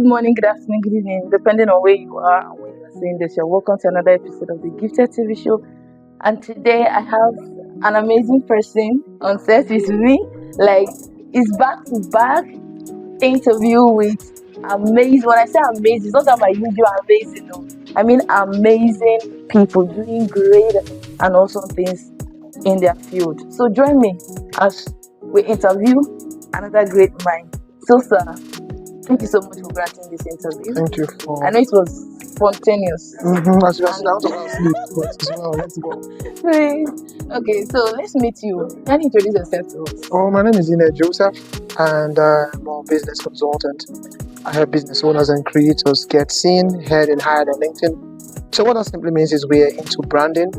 morning, good afternoon, good evening, depending on where you are and when you are seeing this. You're welcome to another episode of the Gifted TV show. And today I have an amazing person on set with me. Like, it's back to back interview with amazing. When I say amazing, it's not that my usual amazing, no. I mean amazing people doing great and awesome things in their field. So join me as we interview another great mind. So, sir, thank you so much for granting this interview. Thank you for. I know it was spontaneous. As you can see, I want to sleep, but as well, let's go. Okay, so let's meet you. Can you introduce yourself to us? Oh, my name is Joseph, and I'm a business consultant. I help business owners and creators get seen, heard, and hired on LinkedIn. So what that simply means is we're into branding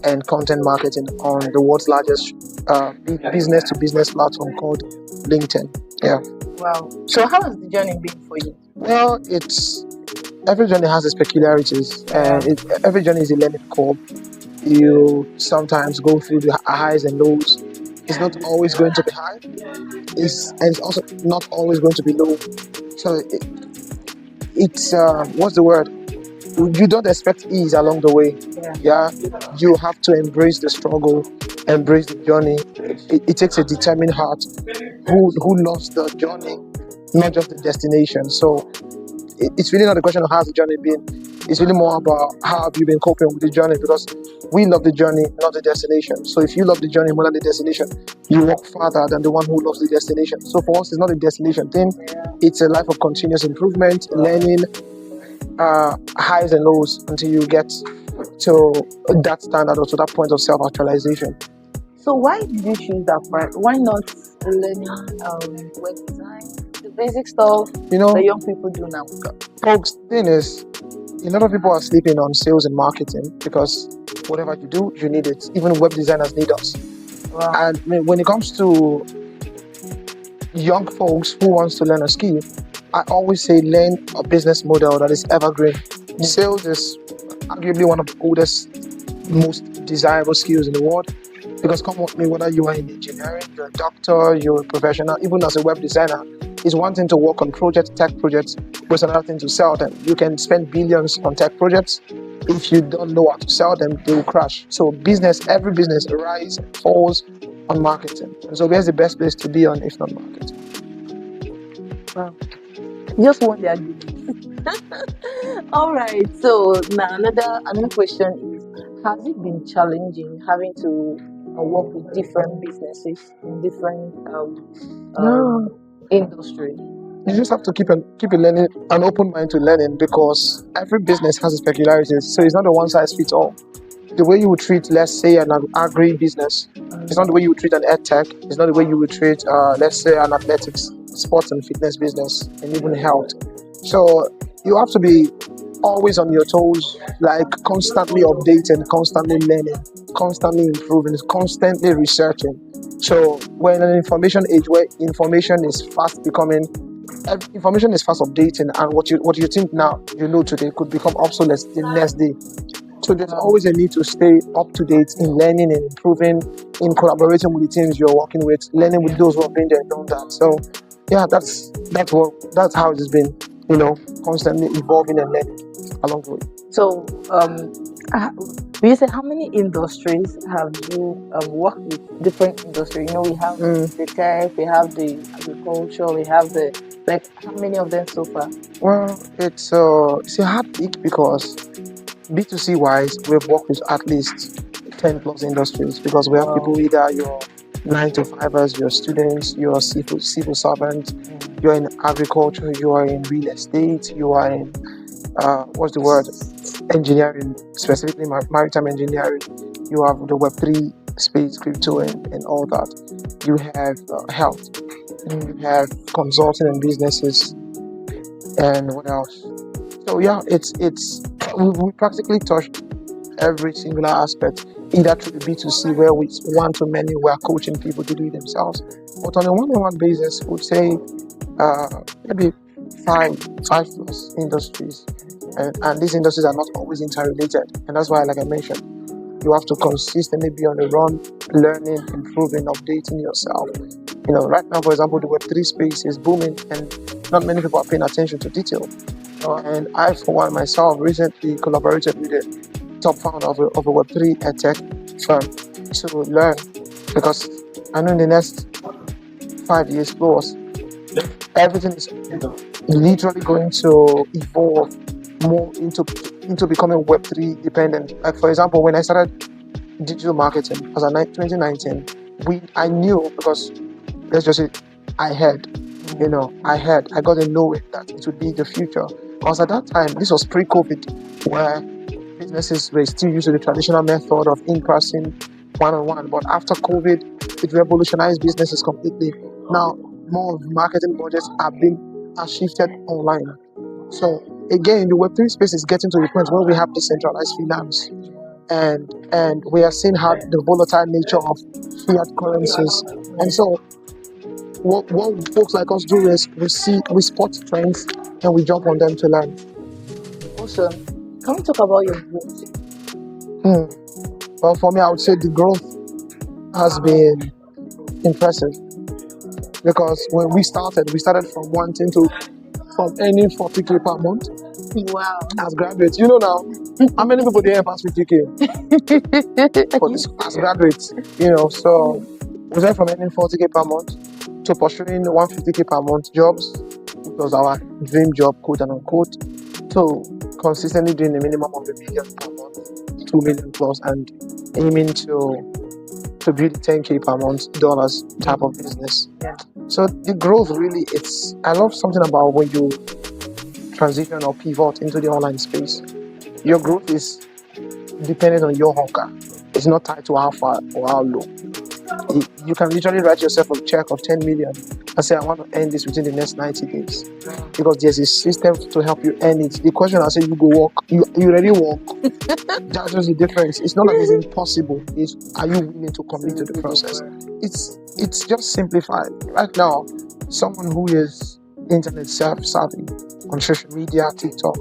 and content marketing on the world's largest business-to-business platform called LinkedIn. Yeah. Wow. So how has the journey been for you? Well, every journey has its peculiarities, and every journey is a learning curve. You sometimes go through the highs and lows. It's not always going to be high. It's also not always going to be low. So it's what's the word? You don't expect ease along the way. Yeah. You have to embrace the struggle, embrace the journey. It takes a determined heart who loves the journey, not just the destination. So it's really not a question of how's the journey been. It's really more about how have you been coping with the journey, because we love the journey, not the destination. So if you love the journey more than the destination, you walk farther than the one who loves the destination. So for us, it's not a destination thing. It's a life of continuous improvement, learning, highs and lows until you get to that standard or to that point of self-actualization. So why did you choose that part? Why not learning web design, the basic stuff that young people do now? Folks, thing is, a lot of people are sleeping on sales and marketing because whatever you do, you need it. Even web designers need us. Wow. And when it comes to young folks who wants to learn a skill, I always say learn a business model that is evergreen. Sales is arguably one of the oldest, most desirable skills in the world. Because come with me, whether you are in engineering, you're a doctor, you're a professional, even as a web designer, it's one thing to work on tech projects, but it's another thing to sell them. You can spend billions on tech projects. If you don't know how to sell them, they will crash. So every business rises and falls on marketing. And so where's the best place to be on if not marketing? Wow. Just one day. All right. So now another question is, has it been challenging having to work with different businesses in different industry? You just have to keep an open mind to learning, because every business has its peculiarities. So it's not a one size fits all. The way you would treat, let's say, an agri business, it's not the way you would treat an ed tech. It's not the way you would treat, let's say, an athletics, sports and fitness business, and even health. So you have to be always on your toes, like constantly updating, constantly learning, constantly improving, constantly researching. So we're in an information age where information is fast updating, and what you think now you know today could become obsolete the next day. So there's always a need to stay up to date in learning and improving, in collaborating with the teams you're working with, learning with those who have been there and done that. So yeah, that's how it's been, constantly evolving and learning along the way. So you say how many industries have you worked with? Different industries. We have the tech, we have the agriculture, we have how many of them so far? Well, it's a hard pick, because B2C wise, we've worked with at least 10 plus industries, because we have people, either you're 9-to-5ers, you're students, you're civil servant, you're in agriculture, you are in real estate, you are in engineering, specifically maritime engineering. You have the Web3 space, crypto, and all that. You have health, and you have consulting and businesses, and what else? So yeah, we practically touched every single aspect, either through the B2C, where we one-to-many, we're coaching people to do it themselves, but on a one-on-one basis, we'd say maybe five plus industries, and these industries are not always interrelated, and that's why, like I mentioned, you have to consistently be on the run, learning, improving, updating yourself. Right now, for example, the Web3 space is booming, and not many people are paying attention to detail. And I, for one myself, recently collaborated with the top founder of a Web3 tech firm to learn, because I know in the next 5 years plus, everything is literally going to evolve more into becoming Web3 dependent. Like, for example, when I started digital marketing as a 2019, I knew, because let's just say I got to know it, that it would be the future. Because at that time, this was pre-COVID, where businesses were still using the traditional method of in-person, one-on-one. But after COVID, it revolutionized businesses completely. Now, more of marketing budgets are shifted online. So again, the Web3 space is getting to the point where we have decentralized finance, and we are seeing how the volatile nature of fiat currencies. And so what folks like us do is we spot trends and we jump on them to learn. Awesome. Can we talk about your growth? Well, for me, I would say the growth has been impressive, because when we started from earning 40K per month. Wow. As graduates. You know now, how many people there pass 50K? As graduates, so we went from earning 40K per month to pursuing 150K per month jobs, which was our dream job, quote and unquote, to consistently doing a minimum of $1 million per month, $2 million plus, and aiming to build 10K per month dollars type of business. Yeah. So the growth really, I love something about when you transition or pivot into the online space. Your growth is dependent on your hunger. It's not tied to how far or how low. You can literally write yourself a check of 10 million and say, I want to earn this within the next 90 days. Because there's a system to help you earn it. The question I say, you go walk, you already walk. That's just the difference. It's not like it's impossible. It's, are you willing to commit to the process? It's just simplified. Right now, someone who is internet savvy on social media, TikTok,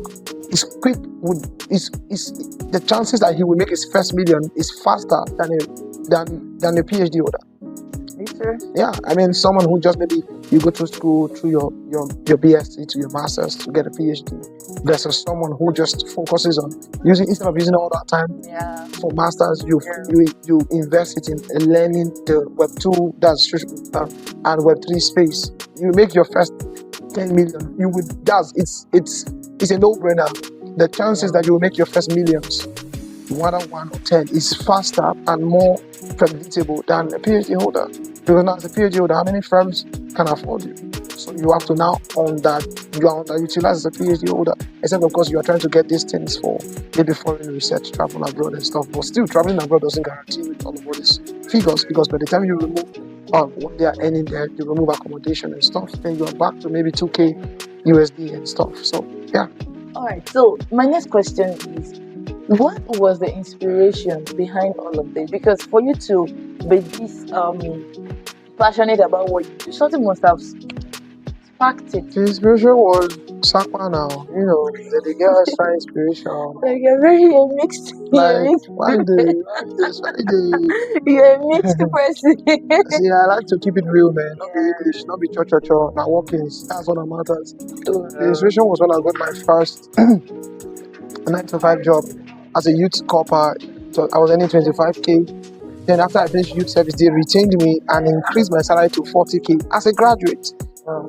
is quick. The chances that he will make his first million is faster than a PhD holder. Yeah, I mean, someone who just maybe you go to school through your BSc to your masters to get a PhD, versus someone who just focuses on instead of using all that time for masters, you invest it in learning the Web 2, that's and Web 3 space. You make your first 10 million. It's a no-brainer. The chances that you will make your first millions, whether 1 or 10, is faster and more predictable than a PhD holder. Because now as a PhD holder, how many firms can afford you? So you have to now own that you are underutilized as a PhD holder. Except of course you are trying to get these things for maybe foreign research, travel abroad and stuff. But still, traveling abroad doesn't guarantee with all of these figures, because by the time you remove what they are earning there, you remove accommodation and stuff, then you are back to maybe 2K USD and stuff. So yeah. Alright, so my next question is, what was the inspiration behind all of this? Because for you to be this passionate about what you do, something must have sparked it. The inspiration was Sakwa now, the girl is trying inspiration. Like you're very mixed. One day. You're a mixed person. See, I like to keep it real, man. Not be English, not be cho. Now workings, that's what matters. The inspiration was when I got my first 9-to-5 job as a youth corper. So I was earning 25K. Then after I finished youth service, they retained me and increased my salary to 40K as a graduate.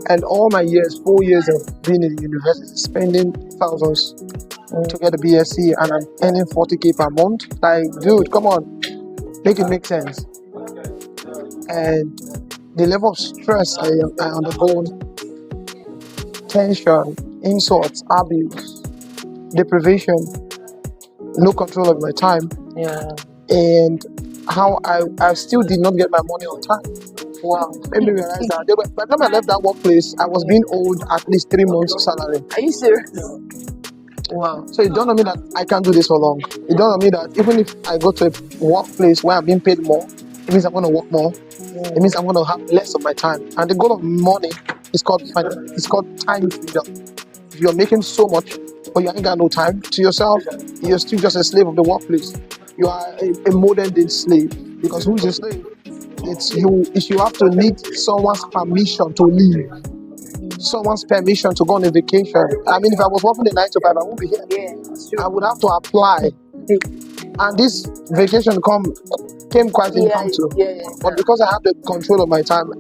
And all my years, 4 years of being in the university, spending thousands to get a BSc, and I'm earning 40K per month. Like, dude, come on, make it make sense. And the level of stress I undergo, tension, insults, abuse, deprivation, no control of my time, and how I still did not get my money on time. Wow, made me realize that by the time I left that workplace, I was being owed at least 3 months' salary. Are you serious? Wow. So it dawned on me that I can't do this for long. It dawned on me that even if I go to a workplace where I'm being paid more, it means I'm going to work more. It means I'm going to have less of my time. And the goal of money is called time freedom. If you're making so much, but you ain't got no time to yourself, you're still just a slave of the workplace. You are a modern day slave. Because who is a slave? It's you have to need someone's permission to leave. someone's permission to go on a vacation. I mean, if I was working a 9 to 5, I wouldn't be here. Yeah, that's true. I would have to apply. And this vacation came quite impromptu. But because I have the control of my time,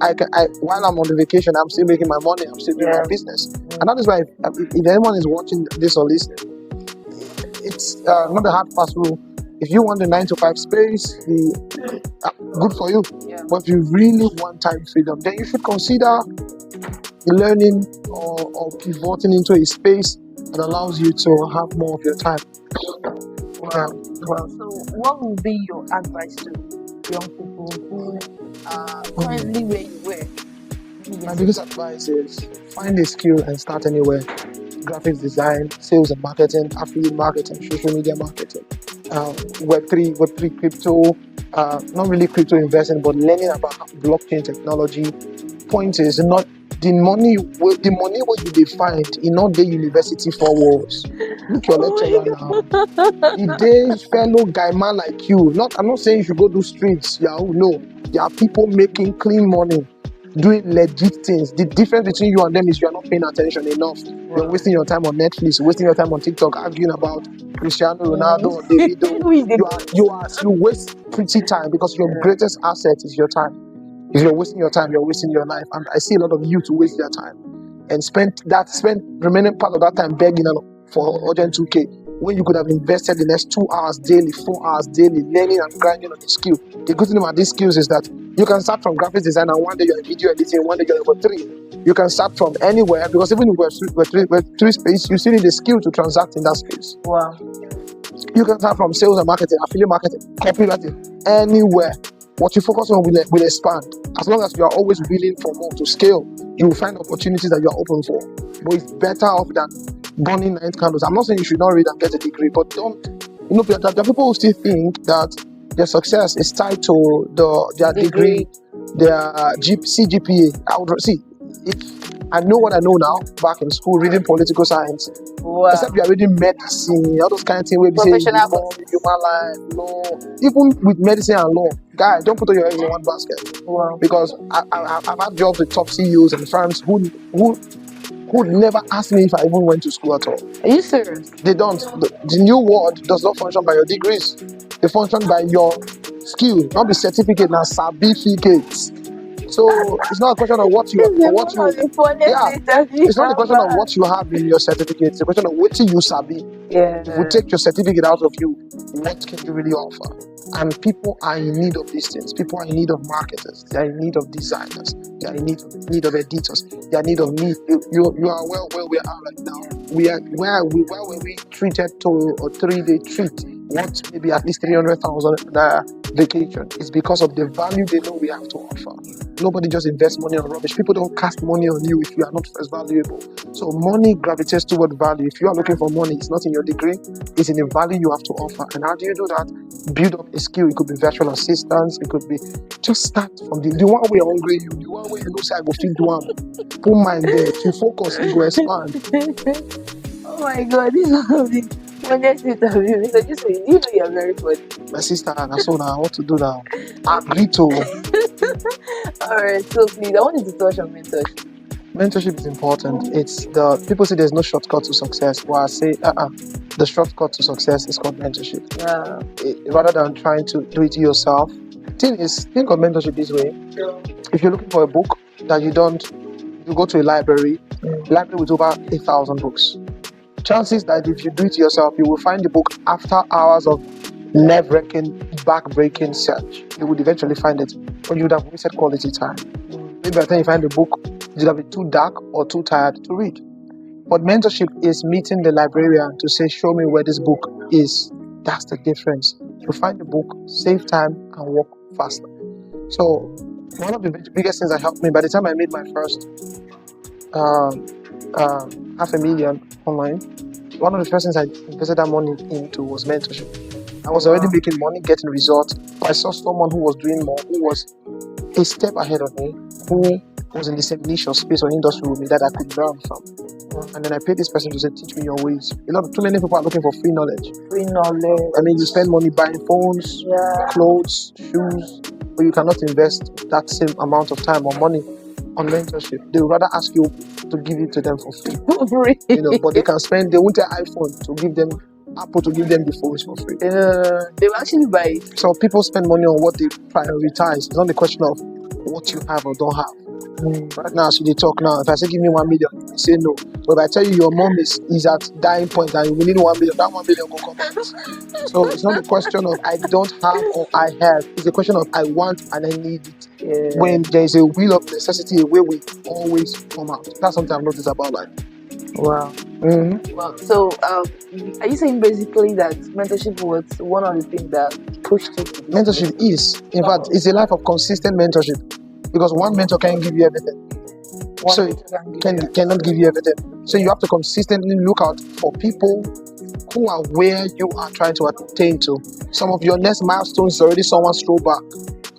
while I'm on the vacation, I'm still making my money, I'm still doing my business. And that is why, if anyone is watching this or listening, it's not a hard fast rule. If you want the 9 to 5 space, good for you. But if you really want time freedom, then you should consider learning or pivoting into a space that allows you to have more of your time. Wow. So, what will be your advice to young people who are currently where you were? My biggest advice is find a skill and start anywhere. Graphics design, sales and marketing, affiliate marketing, social media marketing, Web3 crypto, not really crypto investing, but learning about blockchain technology. Point is not the money what you define in not the university 4 walls. Look your lecturer now. The day fellow guy man like you. I'm not saying you should go do streets. No. There are people making clean money, doing legit things. The difference between you and them is you are not paying attention enough. You're wasting your time on Netflix, wasting your time on TikTok, arguing about Cristiano Ronaldo or Davido. You waste pretty time because your greatest asset is your time. If you're wasting your time, you're wasting your life. And I see a lot of youth waste their time and spend remaining part of that time begging for urgent 2K when you could have invested the next 2 hours daily, 4 hours daily, learning and grinding on the skill. The good thing about these skills is that you can start from graphics design and one day you're video editing, one day you're Web3. You can start from anywhere because even in Web3 space, you still need the skill to transact in that space. Wow. You can start from sales and marketing, affiliate marketing, copywriting, anywhere. What you focus on will expand. As long as you are always willing for more to scale, you will find opportunities that you are open for. But it's better off than burning 9 candles. I'm not saying you should not read and get a degree, but don't. There are people who still think that their success is tied to their degree, their CGPA. I know what I know now, back in school, reading political science. Wow. Except you are reading medicine, all those kind of things where we say human life, law. Even with medicine and law, guys, don't put all your eggs in one basket. Wow. Because I've had jobs with top CEOs and firms who never asked me if I even went to school at all. Are you serious? They don't. The new world does not function by your degrees. They function by your skill, not the certificate, now certificates. So it's not a question of what you it's not a question of what you have in your certificate. It's a question of what you sabi. Yeah. If we take your certificate out of you, what can you really offer? And people are in need of these things. People are in need of marketers. They are in need of designers. They are in need of editors. They are in need of me. You are well where we are right now. We are where we treated to a 3-day treat. What maybe at least 300,000 vacation. It's because of the value they know we have to offer. Nobody just invests money on rubbish. People don't cast money on you if you are not first valuable. So money gravitates toward value. If you are looking for money, it's not in your degree, it's in the value you have to offer. And how do you do that? Build up a skill. It could be virtual assistance. It could be just start from the one way hungry you. The one way you know say I go feed one. Put mind there. If you focus, it will expand. Oh my God, this is one of the funniest interviews. Because you know you're very funny. My sister, that's all now. What to do now? I agree to. Alright, so please, I want you to touch on mentorship. Mentorship is important. It's people say there's no shortcut to success. Well, I say the shortcut to success is called mentorship. Rather than trying to do it yourself. Think of mentorship this way. If you're looking for a book that you go to a library with over 1,000 books. Chances that if you do it yourself, you will find the book after hours of nerve-wracking, back-breaking search. You would eventually find it, but you would have wasted quality time. Maybe by the time you find the book, it would have been too dark or too tired to read. But mentorship is meeting the librarian to say, show me where this book is. That's the difference. You find the book, save time, and work faster. So one of the biggest things that helped me, by the time I made my first $500,000 online, one of the first things I invested that money into was mentorship. I was already making money, getting results. I saw someone who was doing more, who was a step ahead of me, who was in the same niche or space or industry with me that I could learn from. And then I paid this person to say, teach me your ways. Too many people are looking for free knowledge. I mean, you spend money buying phones, clothes, shoes, but you cannot invest that same amount of time or money on mentorship. They would rather ask you to give it to them for free. Free. But they won't take iPhone to give them, Apple to give them the phones for free. They will actually buy it. So people spend money on what they prioritize. It's not a question of what you have or don't have. Right now, so they talk now. If I say give me 1 million, you say no. But if I tell you your mom is at dying point and you need 1 million, that 1 million will come out. So it's not a question of I don't have or I have. It's a question of I want and I need it. Yeah. When there is a will of necessity, a way we always come out. That's something I've noticed about life. Wow. Well, so are you saying basically that mentorship was one of the things that pushed you to this? Mentorship is, in fact, it's a life of consistent mentorship, because one mentor can't give you everything. So cannot give you everything. So you have to consistently look out for people who are where you are trying to attain to. Some of your next milestones is already someone's throwback.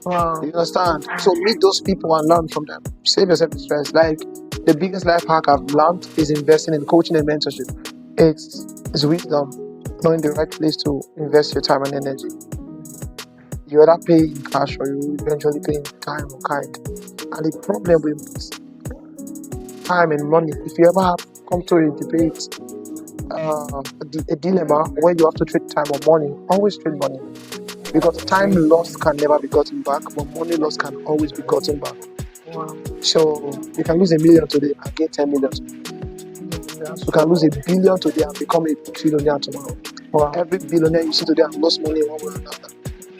Wow. You understand? So meet those people and learn from them. Save yourself the stress. Like, the biggest life hack I've learned is investing in coaching and mentorship. It's wisdom, knowing the right place to invest your time and energy. You either pay in cash or you eventually pay in time or kind. And the problem with time and money, if you ever have come to a debate, a dilemma where you have to trade time or money, always trade money. Because time lost can never be gotten back, but money lost can always be gotten back. Wow. So you can lose 1 million today and gain 10 million today. You can lose 1 billion today and become a trillionaire tomorrow. Wow. Every billionaire you see today has lost money one way or another.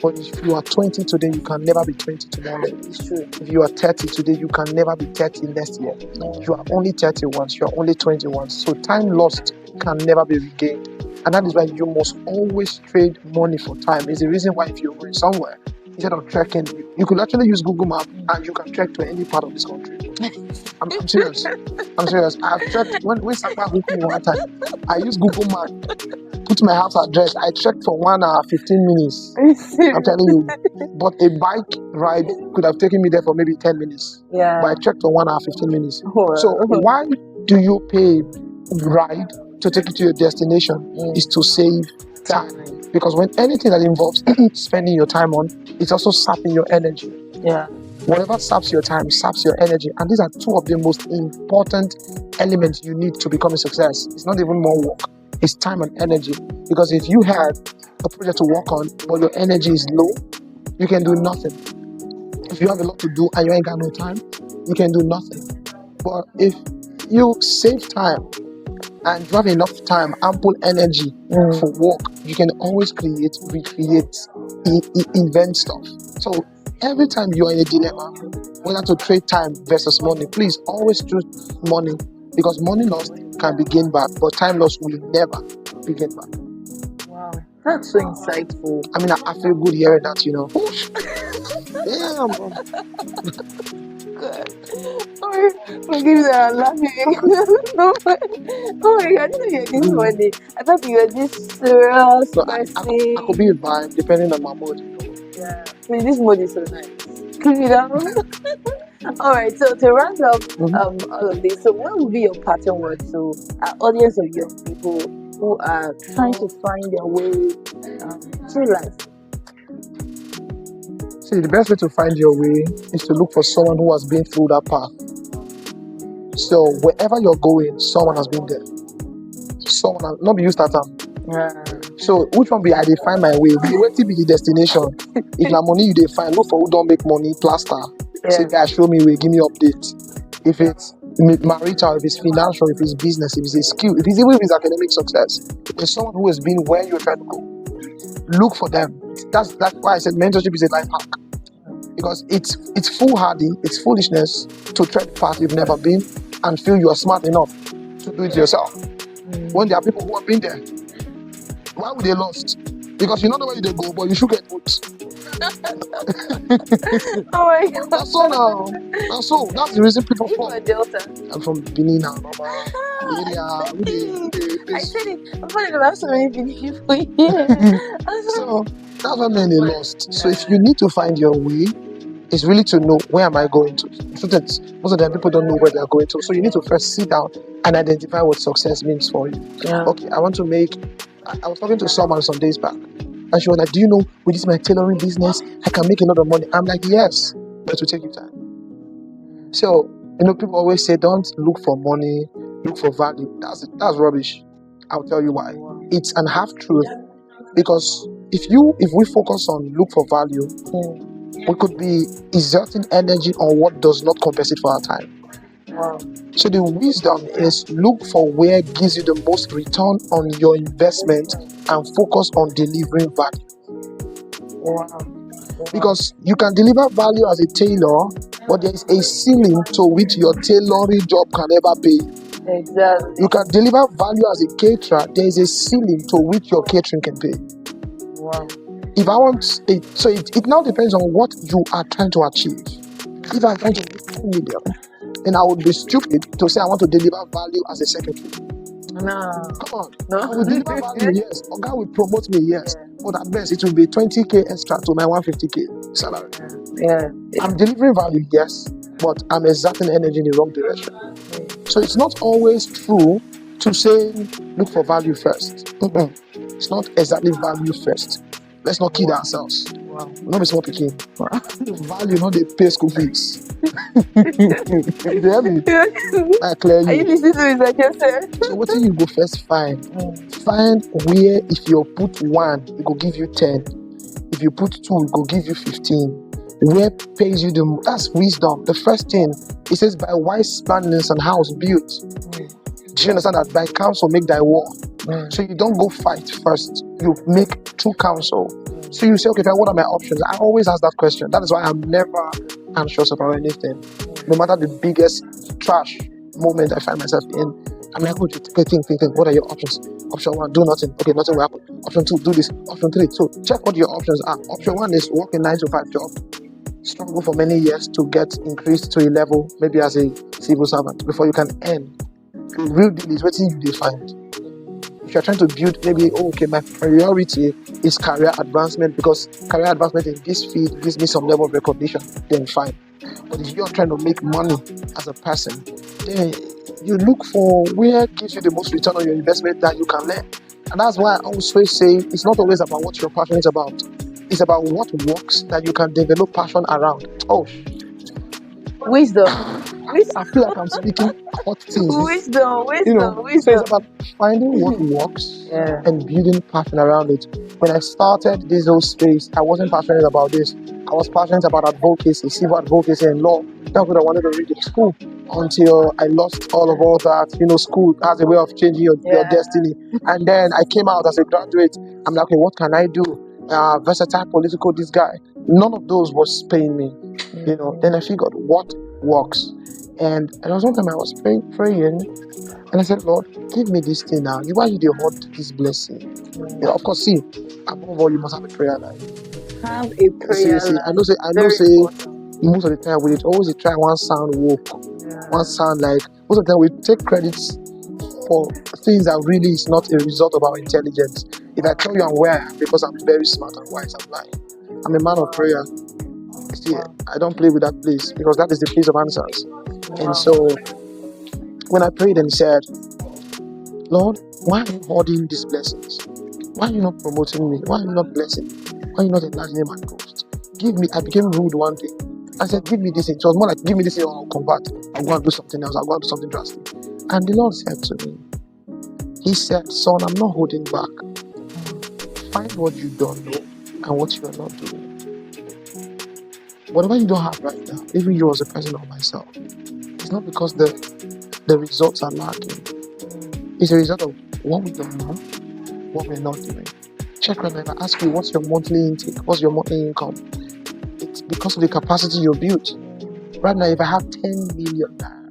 But if you are 20 today, you can never be 20 tomorrow. It's true. If you are 30 today, you can never be 30 next year. You are only 30 once, you are only 20 once. So time lost can never be regained. And that is why you must always trade money for time. It's the reason why if you're going somewhere, instead of trekking, you could actually use Google Maps and you can trek to any part of this country. I'm serious. I've trekked, when Sapa booked me one time, I used Google Maps, put my house address, I trekked for 1 hour, 15 minutes. I'm telling you. But a bike ride could have taken me there for maybe 10 minutes. Yeah. But I trekked for 1 hour, 15 minutes. Wow. So why do you pay ride to take you to your destination? Is to save time. Because when anything that involves spending your time on, it's also sapping your energy. Yeah. Whatever saps your time, saps your energy. And these are two of the most important elements you need to become a success. It's not even more work. It's time and energy. Because if you have a project to work on, but your energy is low, you can do nothing. If you have a lot to do and you ain't got no time, you can do nothing. But if you save time and you have enough time, ample energy for work, you can always create, recreate, invent stuff. So every time you are in a dilemma, whether to trade time versus money, please always choose money, because money lost can be gained back, but time lost will never be gained back. Wow, that's so insightful. I mean, I feel good hearing that, Damn, bro. Good. Forgive me, I'm laughing. Oh my God, you're this funny. I thought you were this serious person. I could be a vibe depending on my mood. Yeah. So this mode is so nice. Keep it down. Alright, so to round up all of this, so what would be your pattern word to our audience of young people who are trying to find their way through life? See, the best way to find your way is to look for someone who has been through that path. So wherever you're going, someone has been there. Not be used to that. So which one be I define my way? Where to be the destination? If na money you define, look for who don't make money, plaster. Say, guys, show me way, give me update. If it's marital, if it's financial, if it's business, if it's a skill, if it's academic success, there's someone who has been where you're trying to go. Look for them. That's why I said mentorship is a life hack. Because it's foolhardy, it's foolishness to tread a path you've never been and feel you are smart enough to do it yourself. When there are people who have been there, why would they lost? Because you don't know where they go, but you should get put. Oh my God. That's so now. That's the reason people fall. Delta. I'm from Benin now, Mama. I said it. I'm funny to have so many people here. So that's what many lost. So if you need to find your way, it's really to know, where am I going to? Most of the time people don't know where they're going to. So you need to first sit down and identify what success means for you. Okay, I was talking to someone some days back, and she was like, do you know, with this my tailoring business, I can make a lot of money. I'm like, yes, but it will take you time. So People always say, don't look for money, look for value. That's rubbish. I'll tell you why. It's an half truth. Because if we focus on look for value, we could be exerting energy on what does not compensate for our time. So the wisdom is look for where gives you the most return on your investment and focus on delivering value. Because you can deliver value as a tailor, but there is a ceiling to which your tailoring job can never pay. Exactly. You can deliver value as a caterer, there is a ceiling to which your catering can pay. If I want it, so it now depends on what you are trying to achieve. If I'm trying to make 2 million, then I would be stupid to say I want to deliver value as a secretary. No. Come on. No. I will deliver value, yes. Oga will promote me, yes. But at best, it will be 20k extra to my 150k salary. Yeah. I'm delivering value, yes, but I'm exerting energy in the wrong direction. So it's not always true to say look for value first. It's not exactly value first. Let's not kid ourselves. Not be small picking. Value, not the pay school fees. You hear me? I clear you. Are you listening to it like I said? So what do you go first find? Find where if you put 1, it will give you 10. If you put 2, it will give you 15. Where pays you the most? That's wisdom. The first thing, it says by wise plannings and house built. Do you understand that? By counsel make thy war. So you don't go fight first. You make true counsel. So you say, okay, what are my options? I always ask that question. That is why I'm never anxious about anything. No matter the biggest trash moment I find myself in, I'm like, okay, think. What are your options? Option 1, do nothing. Okay, nothing will happen. Option 2, do this. Option 3, so check what your options are. Option 1 is work a 9 to 5 job. Struggle for many years to get increased to a level, maybe as a civil servant, before you can earn. The real deal is what you find. If you're trying to build, maybe, okay, my priority is career advancement because career advancement in this field gives me some level of recognition, then fine. But if you're trying to make money as a person, then you look for where gives you the most return on your investment that you can learn. And that's why I always say it's not always about what you're passionate about. It's about what works that you can develop passion around. Oh, wisdom. I feel like I'm speaking hot things. Wisdom. So it's about finding what works and building passion around it. When I started this whole space, I wasn't passionate about this. I was passionate about advocacy, civil advocacy and law. That's what I wanted to read in school until I lost all that. School has a way of changing your destiny. And then I came out as a graduate. I'm like, okay, what can I do? Versatile, political, this guy. None of those was paying me. Then I figured what works. And there was one time I was praying, and I said, Lord, give me this thing now. Why you hold this blessing? Of course, see, above all, you must have a prayer life. Have a prayer life. I know say most of the time we always try one sound woke, one sound like most of the time we take credits for things that really is not a result of our intelligence. If I tell you I'm where I am because I'm very smart and wise, I'm lying. I'm a man of prayer. See, I don't play with that place because that is the place of answers. And so when I prayed and said, Lord, why are you hoarding these blessings? Why are you not promoting me? Why are you not blessing me? Why are you not enlarging my coast? I became rude one day. I said, give me this thing. So it was more like, give me this thing or I'll convert. I'll go and do something else. I'll go and do something drastic. And the Lord said to me, He said, son, I'm not holding back. Find what you don't know and what you are not doing. Whatever you don't have right now, even you as a person or myself, it's not because the results are lacking. It's a result of what we don't know, what we're not doing. Check right now. If I ask you, what's your monthly intake? What's your monthly income? It's because of the capacity you built. Right now, if I have 10 million naira,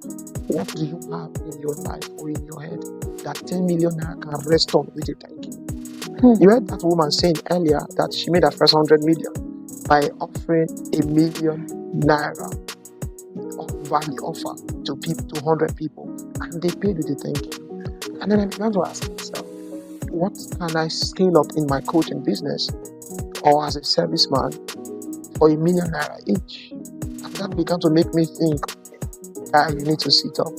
what do you have in your life or in your head that 10 million naira can rest on with a thank you? You heard that woman saying earlier that she made her first 100 million by offering a million naira value offer to 100 people, and they paid with a thank you. And then I began to ask myself, what can I scale up in my coaching business or as a serviceman for a million naira each? And that began to make me think that you need to sit up.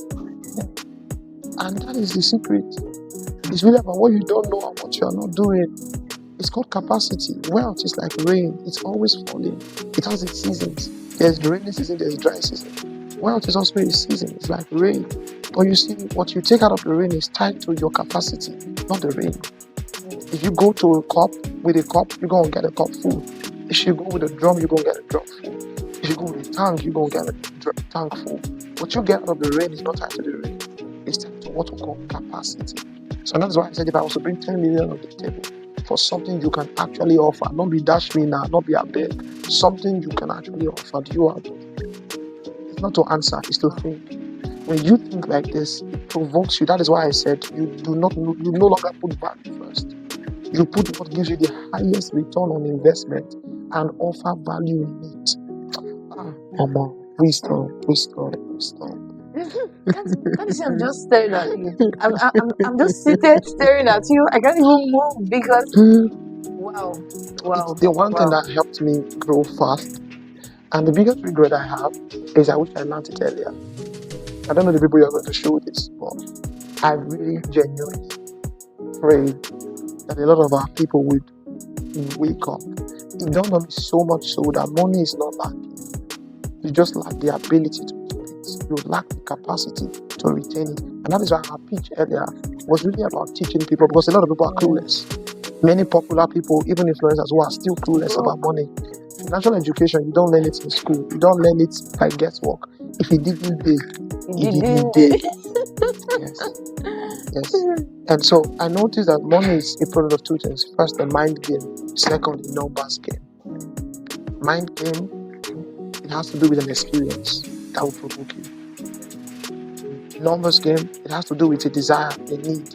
And that is the secret. It's really about what you don't know and what you are not doing. It's called capacity. Wealth is like rain. It's always falling. It has its seasons. There's the rainy season, there's dry season. Wealth is also a season. It's like rain. But you see, what you take out of the rain is tied to your capacity, not the rain. If you go to a cup with a cup, you're going to get a cup full. If you go with a drum, you're going to get a drum full. If you go with a tank, you're going to get a tank full. What you get out of the rain is not tied to the rain. It's tied to what we call capacity. So that's why I said if I was to bring 10 million on the table for something you can actually offer, not be dash me now, not be a beg, something you can actually offer, do you have? It's not to answer, it's to think. When you think like this, it provokes you. That is why I said you no longer put value first. You put what gives you the highest return on investment and offer value in it. Mama, wisdom. Can't you see I'm just staring at you? I'm just seated staring at you. I can't even move because wow. It's the one thing that helped me grow fast. And the biggest regret I have is I wish I learned it earlier. I don't know the people you're going to show this, but I really genuinely pray that a lot of our people would wake up. It dawned on me so much so that money is not lacking. You just lack the ability to keep it. You lack the capacity to retain it. And that is why our pitch earlier was really about teaching people, because a lot of people are clueless. Many popular people, even influencers, who are still clueless about money. Financial education, you don't learn it in school. You don't learn it by guesswork. If it didn't dig, it didn't dig. Yes. And so I noticed that money is a product of two things. First, the mind game. Second, the numbers game. Mind game, it has to do with an experience that will provoke you. Numbers game, it has to do with a desire, a need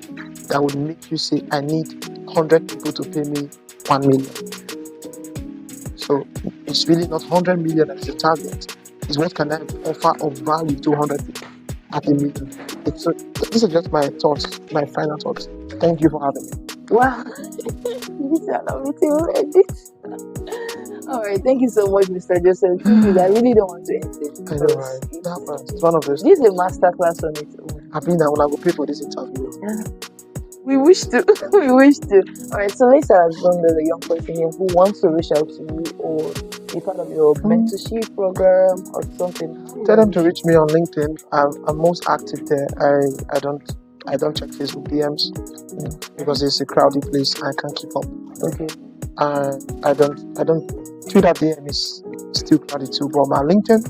that would make you say, I need 100 people to pay me 1 million. So it's really not 100 million as the target. It's what can I offer of value to 100 people at a million. These are just my thoughts, my final thoughts. Thank you for having me. Wow. All right, thank you so much, Mr. Joseph. I really don't want to end it. I know, right? It's one of those. This is a masterclass on its own. I mean, I will go pay for this interview. Yeah. We wish to. All right, so let's assume there's a young person here who wants to reach out to you or be part of your mentorship program or something. Tell them to reach me on LinkedIn. I'm most active there. I don't check Facebook DMs because it's a crowded place. I can't keep up. Okay. I don't. Twitter DM is still crowded too. But my LinkedIn,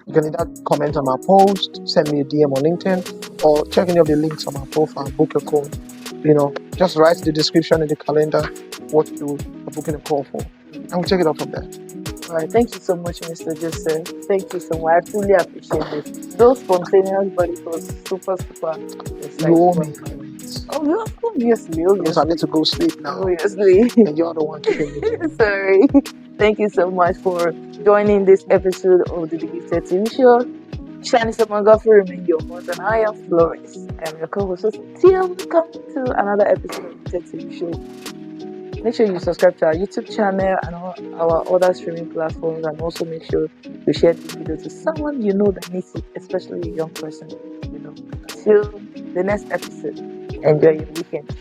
you can either comment on my post, send me a DM on LinkedIn, or check any of the links on my profile, book a call. Just write the description in the calendar what you are booking a call for, and we'll check it out from there. All right, thank you so much, Mr. Joseph. Thank you so much. I truly appreciate this. Those spontaneous, but it was super. You owe me. Oh, obviously. Because I need to go sleep now. Obviously. And you're the one keeping me. Sorry. Thank you so much for joining this episode of the Gifted TV show. Shani Samangafu remain your host, and I am Florence. I am your co-host. So till we come to another episode of the Gifted TV show. Make sure you subscribe to our YouTube channel and all our other streaming platforms, and also make sure you share this video to someone you know that needs it, especially a young person. Till the next episode. Enjoy your weekend.